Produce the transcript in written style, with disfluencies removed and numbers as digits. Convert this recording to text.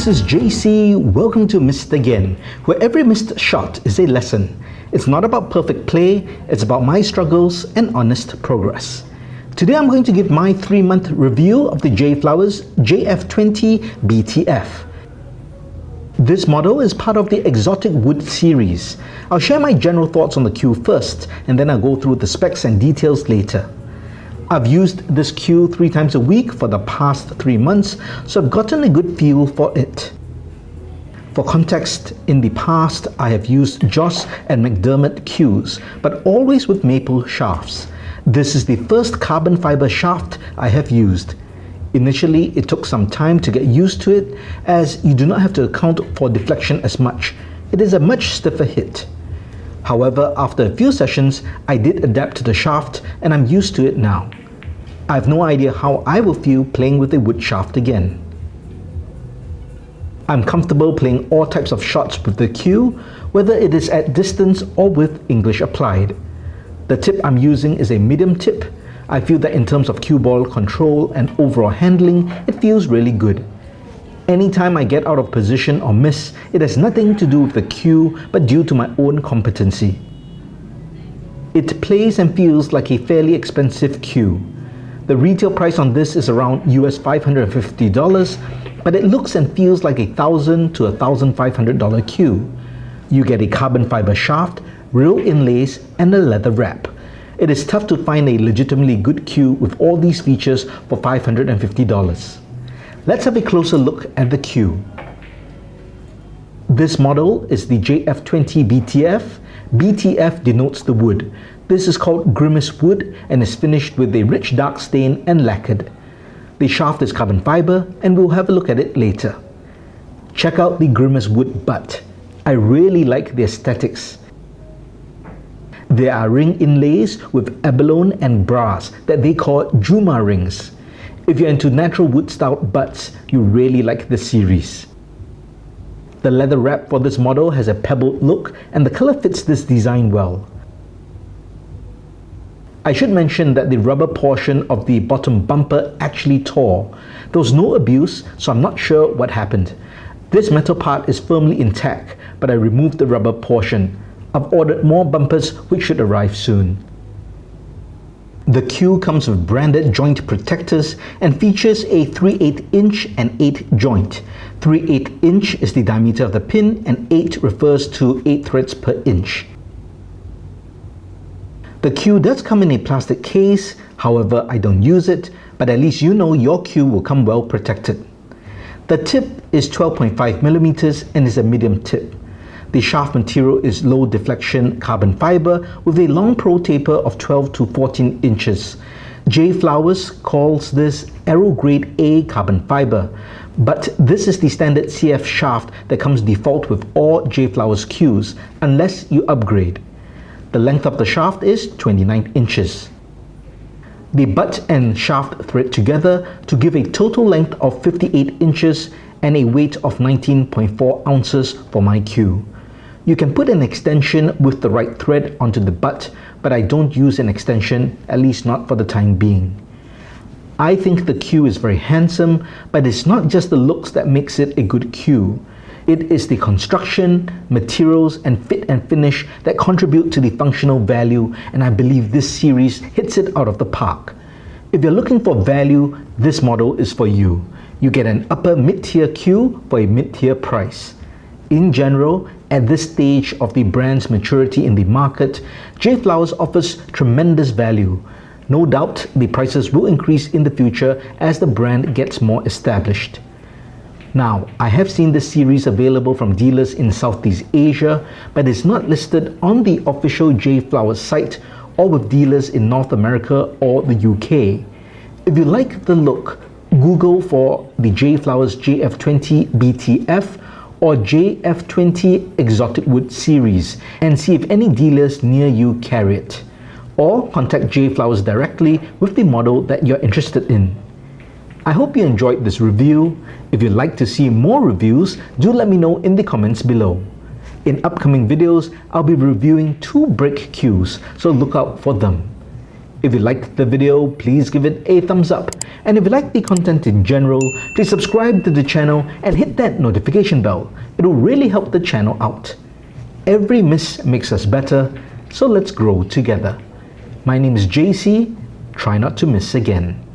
this is JC. Welcome to Missed Again, where every missed shot is a lesson. It's not about perfect play, it's about my struggles and honest progress. Today I'm going to give my 3-month review of the JFlowers JF20-BTF. This model is part of the Exotic Wood series. I'll share my general thoughts on the cue first, and then I'll go through the specs and details later. I've used this cue 3 times a week for the past 3 months, so I've gotten a good feel for it. For context, in the past I have used Joss and McDermott cues, but always with maple shafts. This is the first carbon fiber shaft I have used. Initially, it took some time to get used to it, as you do not have to account for deflection as much. It is a much stiffer hit. However, after a few sessions, I did adapt to the shaft and I'm used to it now. I have no idea how I will feel playing with a wood shaft again. I'm comfortable playing all types of shots with the cue, whether it is at distance or with English applied. The tip I'm using is a medium tip. I feel that in terms of cue ball control and overall handling, it feels really good. Anytime I get out of position or miss, it has nothing to do with the cue, but due to my own competency. It plays and feels like a fairly expensive cue. The retail price on this is around US $550, but it looks and feels like $1,000 to $1,500 cue. You get a carbon fiber shaft, real inlays, and a leather wrap. It is tough to find a legitimately good cue with all these features for $550. Let's have a closer look at the cue. This model is the JF20-BTF. BTF denotes the wood. This is called grimace wood and is finished with a rich dark stain and lacquered. The shaft is carbon fiber and we'll have a look at it later. Check out the grimace wood butt. I really like the aesthetics. There are ring inlays with abalone and brass that they call Juma rings. If you're into natural wood style butts, you really like this series. The leather wrap for this model has a pebbled look and the color fits this design well. I should mention that the rubber portion of the bottom bumper actually tore. There was no abuse, so I'm not sure what happened. This metal part is firmly intact, but I removed the rubber portion. I've ordered more bumpers which should arrive soon. The cue comes with branded joint protectors and features a 3/8 inch and 8 joint. 3/8 inch is the diameter of the pin and 8 refers to 8 threads per inch. The cue does come in a plastic case, however I don't use it, but at least you know your cue will come well protected. The tip is 12.5 millimeters and is a medium tip. The shaft material is low deflection carbon fiber with a long pro taper of 12 to 14 inches. JFlowers calls this Aero Grade A carbon fiber, but this is the standard CF shaft that comes default with all JFlowers cues, unless you upgrade. The length of the shaft is 29 inches. The butt and shaft thread together to give a total length of 58 inches and a weight of 19.4 ounces for my cue. You can put an extension with the right thread onto the butt, but I don't use an extension, at least not for the time being. I think the cue is very handsome, but it's not just the looks that makes it a good cue. It is the construction, materials, and fit and finish that contribute to the functional value, and I believe this series hits it out of the park. If you're looking for value, this model is for you. You get an upper mid-tier cue for a mid-tier price. In general, at this stage of the brand's maturity in the market, JFlowers offers tremendous value. No doubt the prices will increase in the future as the brand gets more established. Now, I have seen this series available from dealers in Southeast Asia, but it's not listed on the official JFlowers site or with dealers in North America or the UK. If you like the look, Google for the JFlowers JF20-BTF or JF20 Exotic Wood series and see if any dealers near you carry it. Or contact JFlowers directly with the model that you're interested in. I hope you enjoyed this review. If you'd like to see more reviews, do let me know in the comments below. In upcoming videos, I'll be reviewing 2 brake cues, so look out for them. If you liked the video, please give it a thumbs up. And if you like the content in general, please subscribe to the channel and hit that notification bell. It will really help the channel out. Every miss makes us better, so let's grow together. My name is JC. Try not to miss again.